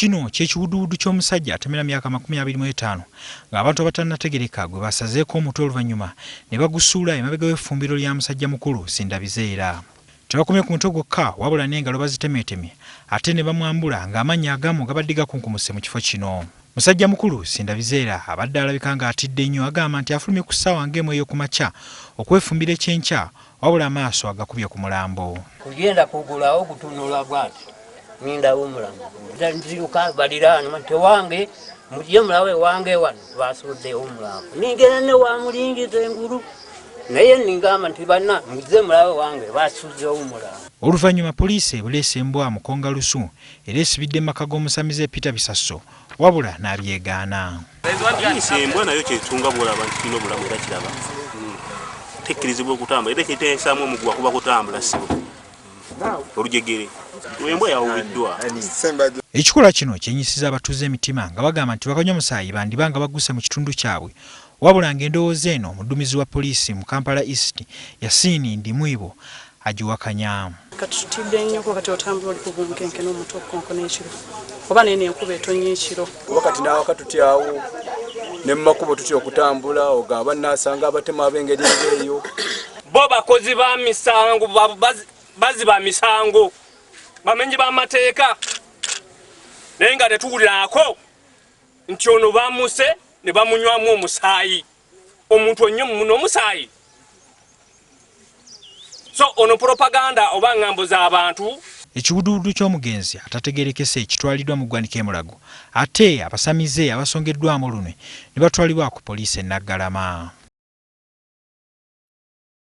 kino ky'ekiwuduwudu ky'omusajja atemera myaka 25 ng'abantu abatannategereka gwe basazeeko omutwe oluvannyuma ne bagusuula emabega w'effumbiro lya musajja mukulu Sindabizeera. Tebakomye ku mutwe gwokka wabula n'engalo bazitemeetemye ate ne bamwambula ng'amannya agamu gabadde gakunkumuse mu kifo kino. Musajja mukulu Sindabizeera abadde alabika ng'atidde nnyo agamba nti afulumye ku ssaawa ng'emu eyo ku makya okwefumbira ekyenkya wabula amaaso agakubye ku mulambo. Kugenda kugulawo kutunula bwati nindawo omulambo nziruka baliraani tewange mujje mulawe wange wano basuddeyo omulambo ningera ne wamulingiza engulu naye ningamba nti banna mujje mulawe wange basuddeyo omulambo. Oluvannyuma poliisi ebuleese embwa mu Kongalusu era esibidde mu maka g'omusamize Peter Bisaso wabula n'abyegaana. Embwa nayo kyetunga bwolaba nti kino obulamu era kiraba tekkirizibwa okutambula era kiteesaamu omugwa kuba kutambula sibo olujegere embwa yawubiddwa. Ekikolwa kino kyenyisiza abatuuze emitima nga bagamba nti bakanywa musaayi bandibanga bagguse mu kitundu kyabwe wabula ng'endowooza eno omuduumizi wa poliisi mu Kampala East Yasini Ndimwibo agiwakanya. Kati tutidde nnyo kati otambula oli ku bunkenke n'omutwe okukonko n'ekiro oba nene enkuba etonnya ekiro wakati naawaka tutyawo ne mu makubo tutya okutambula ogamba naasanga abatema ab'engeri ng'eyo bo bakozi ba misango baziba misango bamenyi b'amateeka naye nga tetuwulirako nti ono bamuse ne bamunywamu omusaayi omuntu onnyo muno omusaayi so ono propaganda oba ngambo z'abantu. Ekiwuduwudu ky'omugenzi atategerekese kitwaliddwa mu ggwanika e Mulago ate abasamize abasongeddwamu olunwe ne batwalibwa ku poliisi e Naggalama.